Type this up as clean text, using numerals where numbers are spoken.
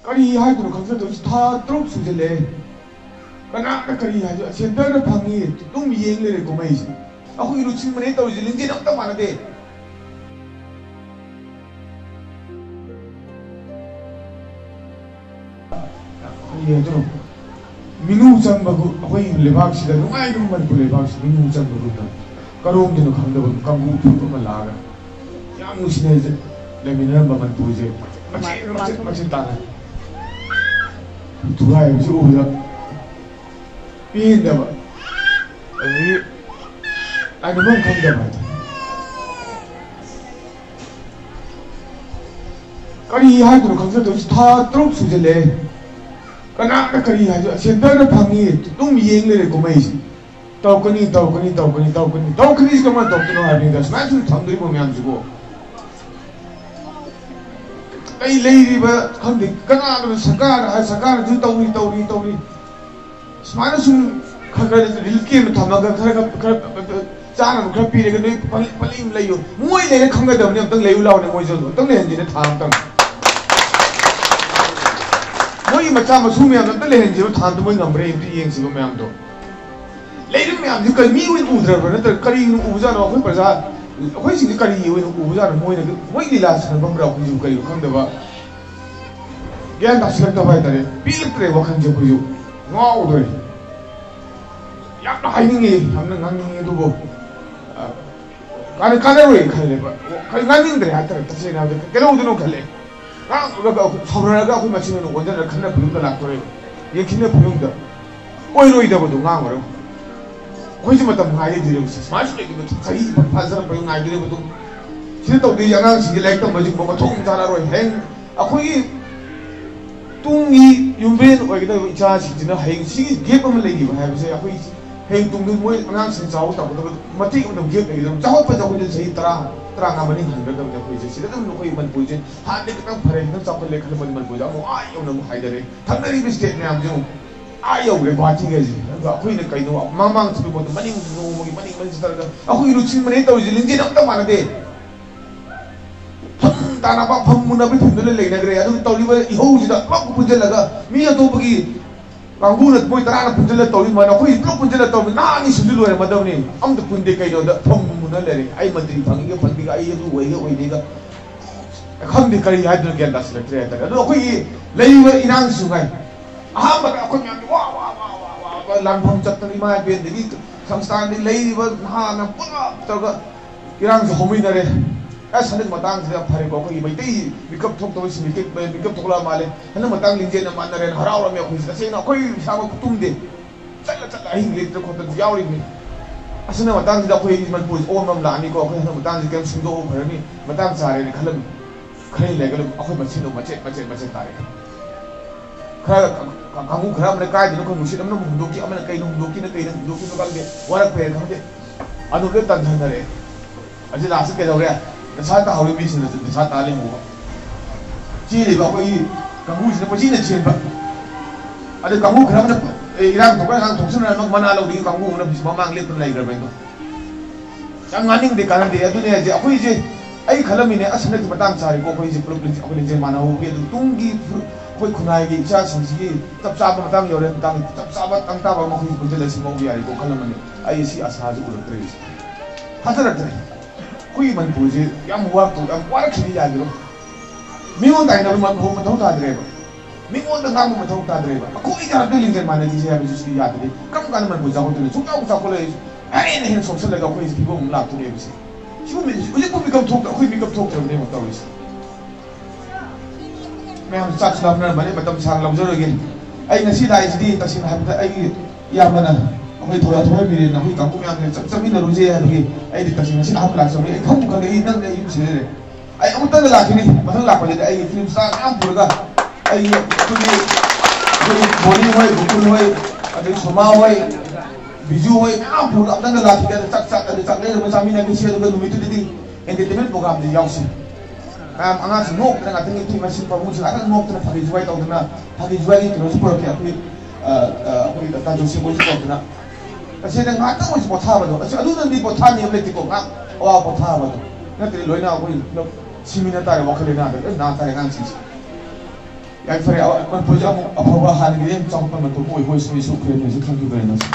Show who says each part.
Speaker 1: Kari hai tu khang tu tha trop su je le kana ka kari hai center na phangi tum yeng le ko mai a hu ru ching mane taw je ling je na ta mana de ye tu minu chang ba ko hoi le bak si da nu ai nu man ko le bak si minu chang ba ko ta karom de no khang da kam gu tu ma la ga yam nu si ne je le min ba man pu je ma chin ta tu hai ju u da pin da ba ai ai no man khang da ba kari hai tu khang tu tha trop su je le kana ka kari hai center na phangi tum yeng le ko mai tau kani ka ma tau tu no hai da sma tu thang dri bo myam ju ko ai lei ri ba khang de kana ba sakar ju tau ni sma na sun kha ril ke ma thama ga kha chana kha pi re ga nei palim lai yo moi le khang ga da ne tang lei u lao ne moi jo tang le hen ji ne tham tang moi ma cha ma su me am tang le hen ji tham tu moi ngam re ti yeng si ba me am do lei ri me am ji ka mi u u dra ba ne ta kari u u ja no khoi pa ja khoi si kari u u ja no moi ne moi li la san bam ra ku ju kai khang da ba gyan da sak da ba ta re pi tre wa khang ju ku ju ngau do ya na hai ni ham na ngang ni du bo kana roi khale ba kai ngang ni ha ta ta se na ke lo du no khale ga sabra ga ku ma chin no wonda khana bu da la ko re ye kin ne bu da oi roi da bo du ngang ro koi ji ma ta ma ye ji ro ma shi ke ni kai pa za ba ngai ji bo du chi to di ya na si le ta ma ji bo ma thong ta la roi heng a khoi tung yi yum ben oi da cha si ji na heng si ge pa ma le gi ba ha se a khoi heng tung du moi angang sin chau ta ko ma ti ko ge ge dam chau pa chau de sei tra nga mani han da da khoi ji si da no khoi man pu ji ha de ka phare na chau le khal man pu ja mo ai yo na mo hai da re thang na ri bi state ne am ju ai yo le ba ti ge ji ga khoi ne kai no mang chu bo mani no mo gi mani man ji da ga a khoi ru ching mane taw ji ling ji na ta ma na de ta na ba pham mu na bi phim le le na gre adu taw li ba I ho ji da ba pu je la ga mi ya to ba gi Kanggu na moi tara na punjala tawli mana koi pro punjala tawli na ni sulu lo ma daw ni am da punde kai no da thom na le ai mantri phangi ga phangi ga ai du wei ga kham de kari ha du gen da sele tre ta do koi lei wa inang su ngai a ma ka koi nyam wa lang phom chat ni ma be de gi samstan ni lei wa ha na pura to ga irang su homui na re as hanin matang se phare ko koi mai tei mikap thok to si mikap thok la male hanin matang lingje na man na ren harau ra me ko se na koi sa ma kutum de chala hin le ko ta yaw ri mi asna matang da koi man pu o mam la ni ko koi hanin matang kem sing do phare ni matang sa re ni khalam khai le ga akoi ma sin do ma che ta re kha ka mu khara me kai de ko mu sin am no mu do ki am na kai no do ki no kal de warak pe kham de adu ke tan than re aji la se ke do re sa ta hau mi sin de sa ta le mo ji le ba ko yi ka mu sin ko ji ne chen ba ade ka mu khram na irang to ka ang thong sun na mag mana lo di ka mu na bis ba mang le tun lai ga ba no yang nganing de ka de adu ne je akoi je ai khalami ne asna ti batang chari ko koi je problem ji akoi je mana ho ge tung gi koi khunai gi cha sin ji tap sa ba batang yo re batang tap sa ba tang ta ba mo ko je le si mo gi ai ko khalam ne ai si asa ju ur tre ha ta tre kui man pu ji yam wa tu am wa ki ya gi ro mi ngon dai na ma ho ma thau ta dre ba mi ngon da ngam ma thau ta dre ba ko I ja de ling gen man ji ya bi ji ya de kam kan man pu ja ko tu chu ka ko le ai ne hin so so le ga ko ji ko la tu ne bi si chu mi ji ko mi kam thok ko mi kam thok ne ma ta wi si me am sa sa na ma ne ma tam sang lam zo ge ai na si dai ji di ta sin ha ta ai ya ma na koi thoda mi na koi kam ko yang chap chap mi na ru je ha gi ai di ta sin si ha la so ai kham ka ge nang ne yu si re ai am ta la ki ni ma thang la ko le ai film sa am pur ga ai tu ni boni hoi bukul hoi ade soma hoi biju hoi am pur am ta la ki ga chak chak ade chak le ma sa mi na ki se do mi tu di entertainment program di yaw si am anga si nok na ngating ti ma si pa mu sa nok na phagi juai ta na phagi juai ni to super ke aku ta jo si mo si ko na kasi nang ngata mo si potha ba do kasi adu nan di potha ni le ti ko nga wa potha ba do na ti loi na ko seminar ta wa khale na ta ngang si ꯌꯥꯝ ꯐꯔꯦ ꯃꯅꯤꯄꯨꯔꯁꯦ ꯑꯃꯨꯛ ꯑꯐꯕ ꯍꯥꯟꯅꯒꯤꯗꯤ ꯆꯥꯎꯈꯠꯄ ꯃꯇꯝ ꯑꯣꯏ ꯍꯣꯏ ꯁꯨ ꯈ꯭ꯔꯦ ꯅꯣꯏꯁꯨ ꯊꯦꯡꯛ ꯌꯨ ꯚꯦꯔꯤ ꯃꯆ